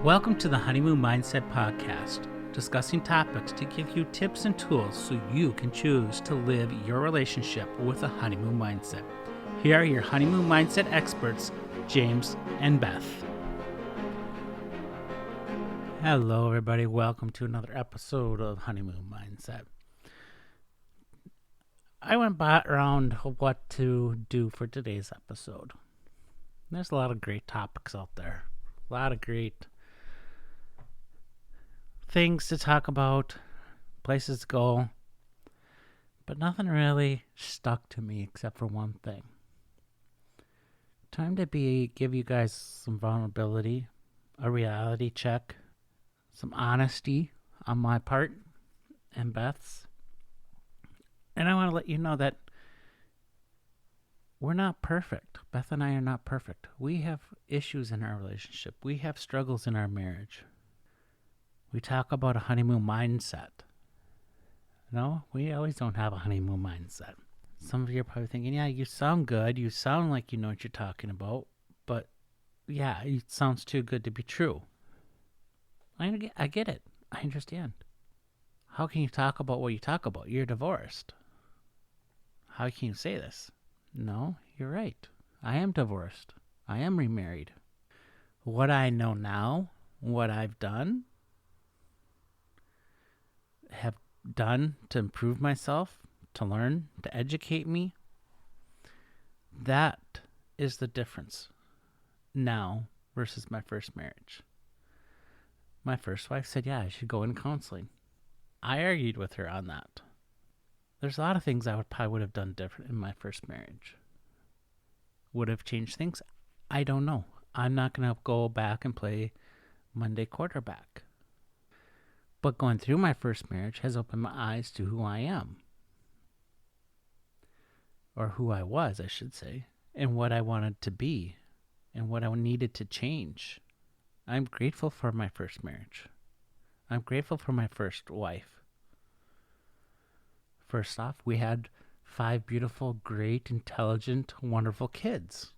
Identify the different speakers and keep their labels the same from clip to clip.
Speaker 1: Welcome to the Honeymoon Mindset podcast, discussing topics to give you tips and tools so you can choose to live your relationship with a honeymoon mindset. Here are your honeymoon mindset experts, James and Beth. Hello, everybody. Welcome to another episode of Honeymoon Mindset. I went around what to do for today's episode. There's a lot of great topics out there. A lot of great things to talk about, places to go, but nothing really stuck to me except for one thing. Time to give you guys some vulnerability, a reality check, some honesty on my part and Beth's. And I want to let you know that we're not perfect. Beth and I are not perfect. We have issues in our relationship. We have struggles in our marriage. We talk about a honeymoon mindset. No, we always don't have a honeymoon mindset. Some of you are probably thinking, yeah, you sound good. You sound like you know what you're talking about. But yeah, it sounds too good to be true. I get it. I understand. How can you talk about what you talk about? You're divorced. How can you say this? No, you're right. I am divorced. I am remarried. What I know now, what I've done, have done to improve myself, to learn, to educate me, that is the difference now versus my first marriage. My first wife said, yeah, I should go in counseling. I argued with her on that. There's a lot of things I probably would have done different in my first marriage. Would have changed things? I don't know. I'm not going to go back and play Monday quarterback. But going through my first marriage has opened my eyes to who I am. Or who I was, I should say. And what I wanted to be. And what I needed to change. I'm grateful for my first marriage. I'm grateful for my first wife. First off, we had 5 beautiful, great, intelligent, wonderful kids.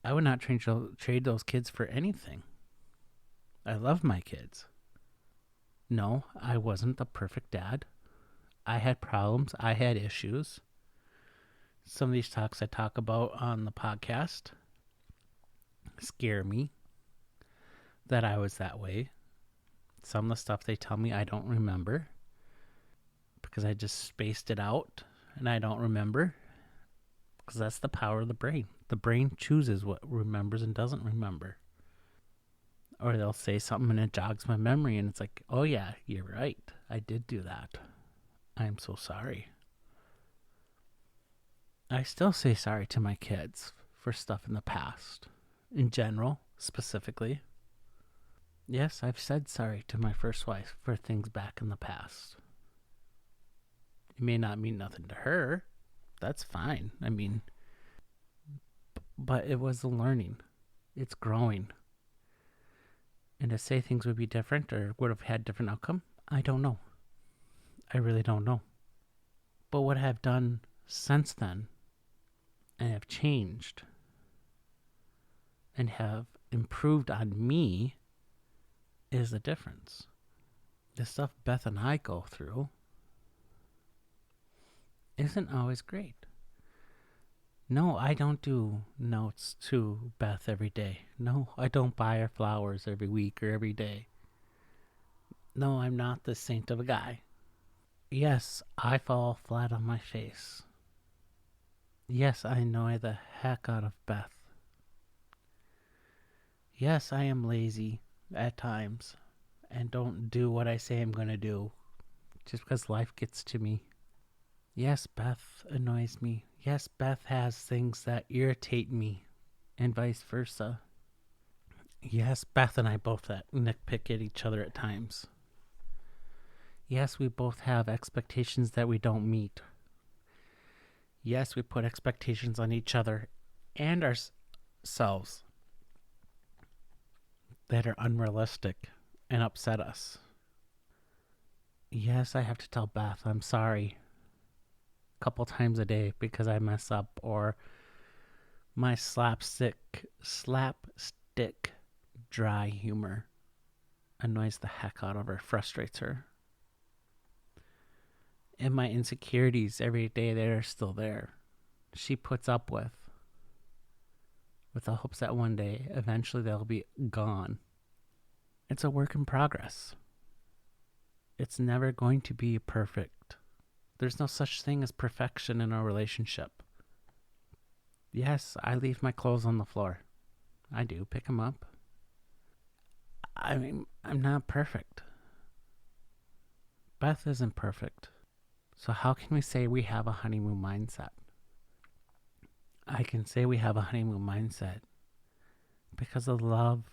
Speaker 1: I would not trade those kids for anything. I love my kids. No, I wasn't the perfect dad. I had problems. I had issues. Some of these talks I talk about on the podcast scare me that I was that way. Some of the stuff they tell me I don't remember because I just spaced it out and I don't remember because that's the power of the brain. The brain chooses what remembers and doesn't remember. Or they'll say something and it jogs my memory and it's like, oh yeah, you're right. I did do that. I'm so sorry. I still say sorry to my kids for stuff in the past. In general, specifically. Yes, I've said sorry to my first wife for things back in the past. It may not mean nothing to her. That's fine. I mean, but it was a learning. It's growing. And to say things would be different or would have had different outcome, I don't know. I really don't know. But what I've done since then and have changed and have improved on me is the difference. The stuff Beth and I go through isn't always great. No, I don't do notes to Beth every day. No, I don't buy her flowers every week or every day. No, I'm not the saint of a guy. Yes, I fall flat on my face. Yes, I annoy the heck out of Beth. Yes, I am lazy at times and don't do what I say I'm going to do just because life gets to me. Yes, Beth annoys me. Yes, Beth has things that irritate me and vice versa. Yes, Beth and I both nitpick at each other at times. Yes, we both have expectations that we don't meet. Yes, we put expectations on each other and ourselves that are unrealistic and upset us. Yes, I have to tell Beth I'm sorry a couple times a day because I mess up, or my slapstick dry humor annoys the heck out of her, frustrates her. And my insecurities every day, they're still there. She puts up with the hopes that one day, eventually, they'll be gone. It's a work in progress. It's never going to be perfect. There's no such thing as perfection in a relationship. Yes, I leave my clothes on the floor. I do pick them up. I mean, I'm not perfect. Beth isn't perfect. So how can we say we have a honeymoon mindset? I can say we have a honeymoon mindset because of love,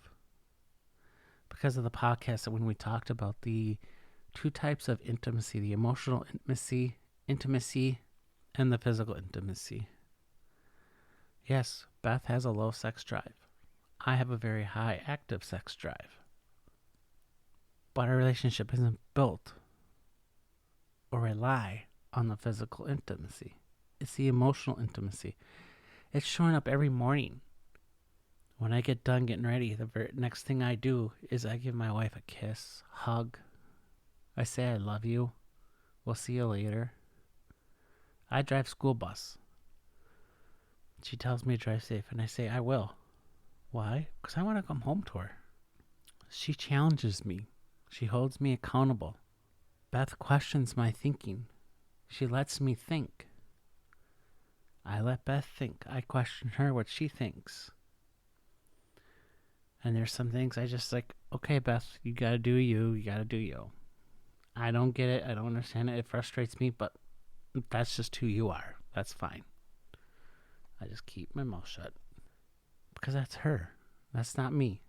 Speaker 1: because of the podcast when we talked about the two types of intimacy, the emotional intimacy, and the physical intimacy. Yes, Beth has a low sex drive. I have a very high active sex drive. But our relationship isn't built or rely on the physical intimacy. It's the emotional intimacy. It's showing up every morning. When I get done getting ready, the very next thing I do is I give my wife a kiss, hug. I say I love you. We'll see you later. I drive school bus. She tells me to drive safe, and I say I will. Why? Because I want to come home to her. She challenges me. She holds me accountable. Beth questions my thinking. She lets me think. I let Beth think. I question her what she thinks. And there's some things I just like, okay, Beth, you gotta do you. You gotta do you. I don't get it. I don't understand it. It frustrates me, but that's just who you are. That's fine. I just keep my mouth shut. Because that's her. That's not me.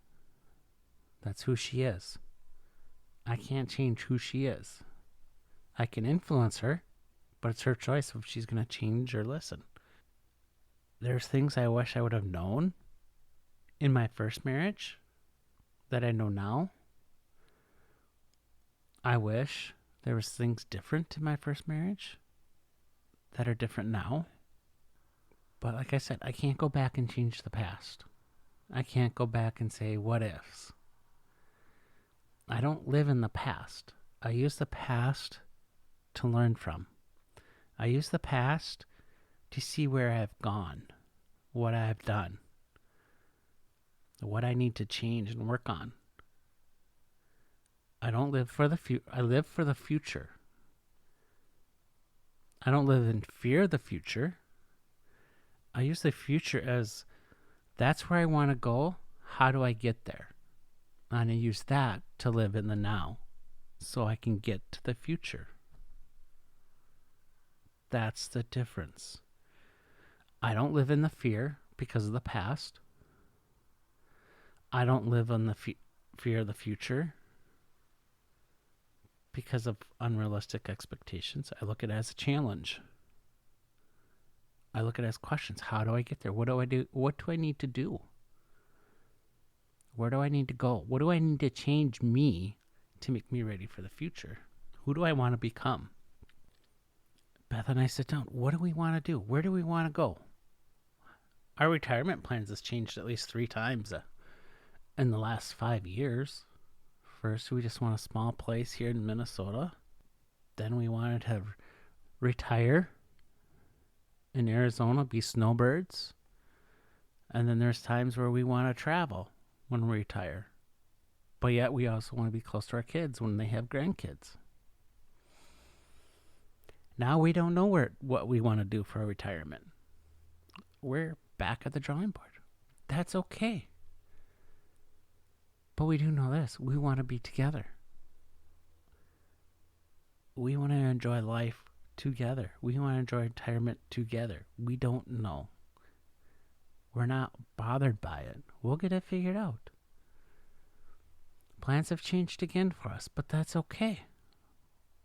Speaker 1: That's who she is. I can't change who she is. I can influence her, but it's her choice if she's going to change or listen. There's things I wish I would have known in my first marriage that I know now. I wish there was things different in my first marriage that are different now. But like I said, I can't go back and change the past. I can't go back and say what ifs. I don't live in the past. I use the past to learn from. I use the past to see where I've gone, what I've done, what I need to change and work on. I don't live for the future. I live for the future. I don't live in fear of the future. I use the future as that's where I want to go. How do I get there? And I use that to live in the now so I can get to the future. That's the difference. I don't live in the fear because of the past. I don't live in the fear of the future because of unrealistic expectations. I look at it as a challenge. I look at it as questions. How do I get there? What do I do? What do I need to do? Where do I need to go? What do I need to change me to make me ready for the future? Who do I want to become? Beth and I sit down. What do we want to do? Where do we want to go? Our retirement plans has changed at least 3 times in the last 5 years. First, we just want a small place here in Minnesota. Then we wanted to retire in Arizona, be snowbirds. And then there's times where we want to travel when we retire. But yet we also want to be close to our kids when they have grandkids. Now we don't know what we want to do for our retirement. We're back at the drawing board. That's okay. But we do know this. We want to be together. We want to enjoy life together. We want to enjoy retirement together. We don't know. We're not bothered by it. We'll get it figured out. Plans have changed again for us, but that's okay.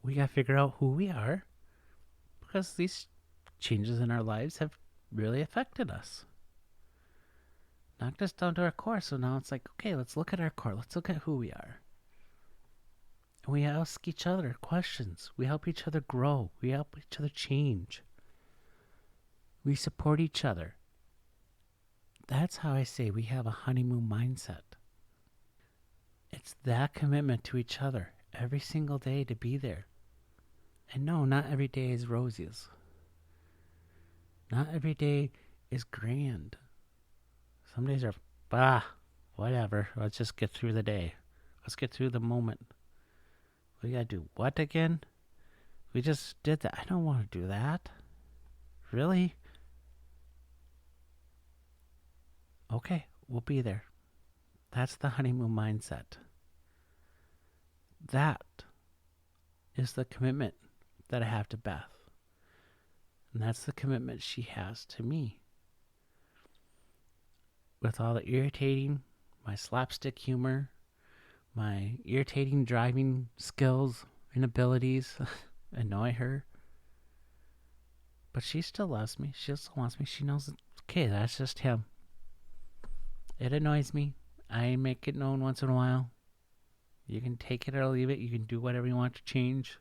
Speaker 1: We got to figure out who we are because these changes in our lives have really affected us. Knocked us down to our core, so now it's like, okay, let's look at our core. Let's look at who we are. And we ask each other questions. We help each other grow. We help each other change. We support each other. That's how I say we have a honeymoon mindset. It's that commitment to each other every single day to be there. And no, not every day is roses. Not every day is grand. Some days are, whatever. Let's just get through the day. Let's get through the moment. We gotta do what again? We just did that. I don't want to do that. Really? Okay, we'll be there. That's the honeymoon mindset. That is the commitment that I have to Beth. And that's the commitment she has to me. With all the irritating, my slapstick humor, my irritating driving skills and abilities annoy her. But she still loves me. She still wants me. She knows, okay, that's just him. It annoys me. I make it known once in a while. You can take it or leave it. You can do whatever you want to change.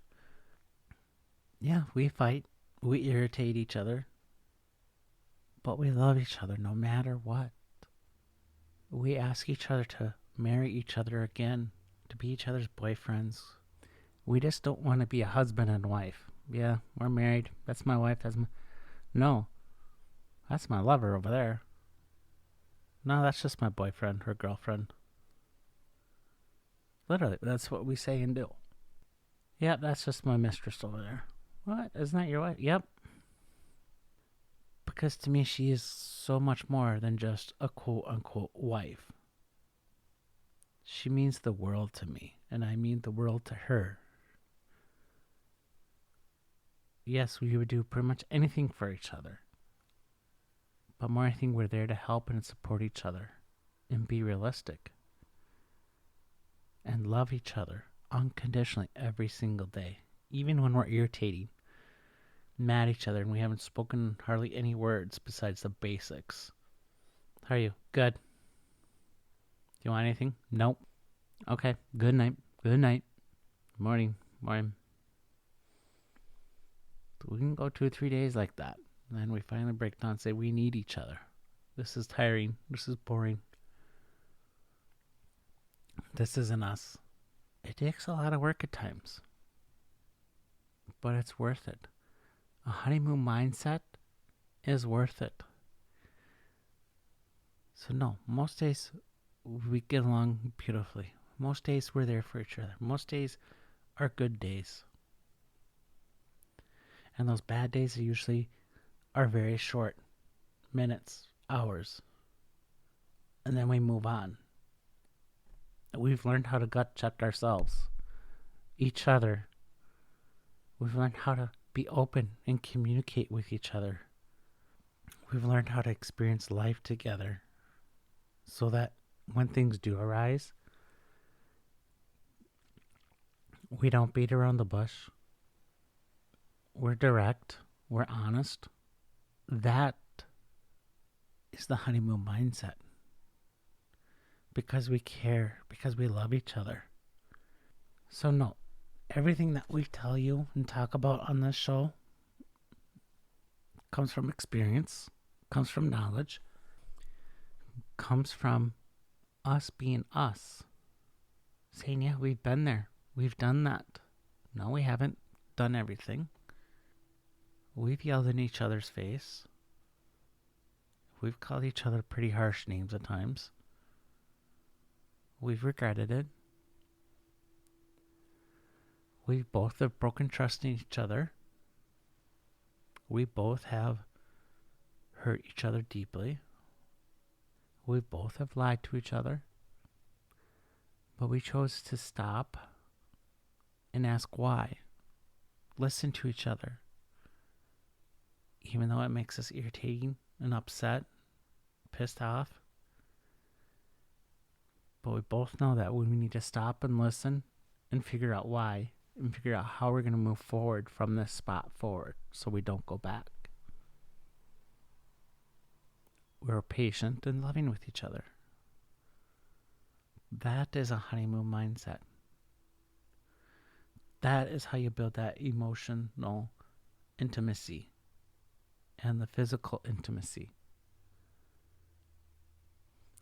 Speaker 1: Yeah, we fight. We irritate each other. But we love each other no matter what. We ask each other to marry each other again, to be each other's boyfriends. We just don't want to be a husband and wife. Yeah, we're married. That's my wife. No, that's my lover over there. No, that's just my boyfriend or girlfriend. Literally, that's what we say and do. Yep, that's just my mistress over there. What? Isn't that your wife? Yep. Because to me, she is so much more than just a quote-unquote wife. She means the world to me, and I mean the world to her. Yes, we would do pretty much anything for each other. But more, I think we're there to help and support each other and be realistic and love each other unconditionally every single day, even when we're irritating, mad at each other, and we haven't spoken hardly any words besides the basics. How are you? Good. Do you want anything? Nope. Okay. Good night. Good night. Morning. Morning. We can go 2 or 3 days like that. And then we finally break down and say we need each other. This is tiring. This is boring. This isn't us. It takes a lot of work at times. But it's worth it. A honeymoon mindset is worth it. So no, most days we get along beautifully. Most days we're there for each other. Most days are good days. And those bad days usually are very short. Minutes, hours. And then we move on. We've learned how to gut check ourselves, each other. We've learned how to be open and communicate with each other. We've learned how to experience life together so that when things do arise, we don't beat around the bush. We're direct. We're honest. That is the honeymoon mindset. Because we care. Because we love each other. So no, everything that we tell you and talk about on this show comes from experience, comes from knowledge, comes from us being us. Saying, yeah, we've been there. We've done that. No, we haven't done everything. We've yelled in each other's face. We've called each other pretty harsh names at times. We've regretted it. We both have broken trust in each other. We both have hurt each other deeply. We both have lied to each other. But we chose to stop and ask why. Listen to each other. Even though it makes us irritating and upset, pissed off. But we both know that we need to stop and listen and figure out why. And figure out how we're going to move forward from this spot forward so we don't go back. We're patient and loving with each other. That is a honeymoon mindset. That is how you build that emotional intimacy and the physical intimacy.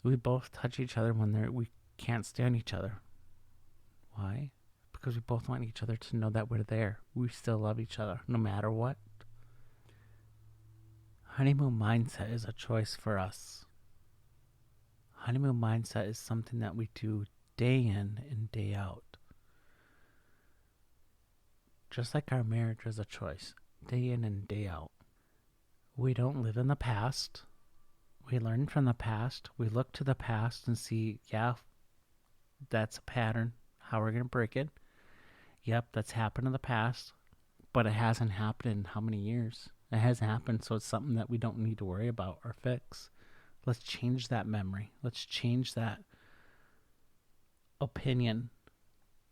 Speaker 1: We both touch each other when we can't stand each other. Why? Because we both want each other to know that we're there. We still love each other no matter what. Honeymoon mindset is a choice for us. Honeymoon mindset is something that we do day in and day out. Just like our marriage is a choice, day in and day out. We don't live in the past. We learn from the past. We look to the past and see, yeah, that's a pattern. How we're going to break it. Yep, that's happened in the past, but it hasn't happened in how many years? It hasn't happened, so it's something that we don't need to worry about or fix. Let's change that memory. Let's change that opinion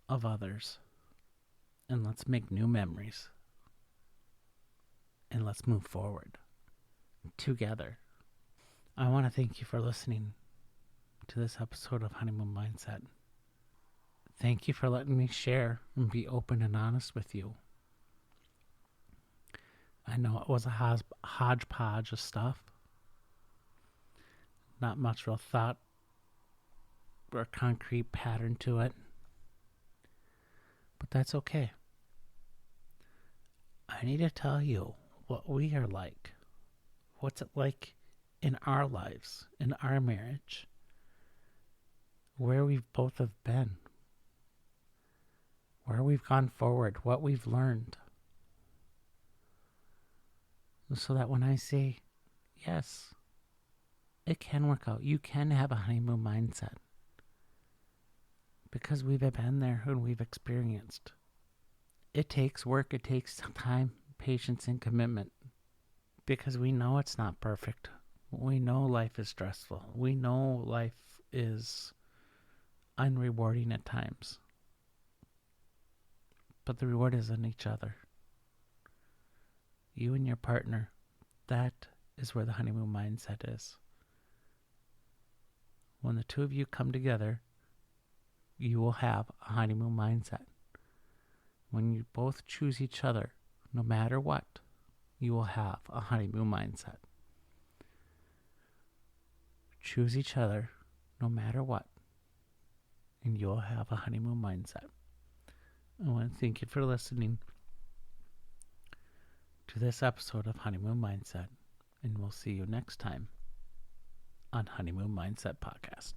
Speaker 1: of others. And let's make new memories. And let's move forward together. I want to thank you for listening to this episode of Honeymoon Mindset. Thank you for letting me share and be open and honest with you. I know it was a hodgepodge of stuff. Not much real thought or concrete pattern to it. But that's okay. I need to tell you what we are like. What's it like in our lives, in our marriage, where we both have been, where we've gone forward, what we've learned. So that when I say, yes, it can work out. You can have a honeymoon mindset. Because we've been there and we've experienced. It takes work, it takes time, patience, and commitment. Because we know it's not perfect. We know life is stressful. We know life is unrewarding at times. But the reward is in each other. You and your partner, that is where the honeymoon mindset is. When the two of you come together, you will have a honeymoon mindset. When you both choose each other, no matter what, you will have a honeymoon mindset. Choose each other, no matter what, and you'll have a honeymoon mindset. I want to thank you for listening to this episode of Honeymoon Mindset, and we'll see you next time on Honeymoon Mindset Podcast.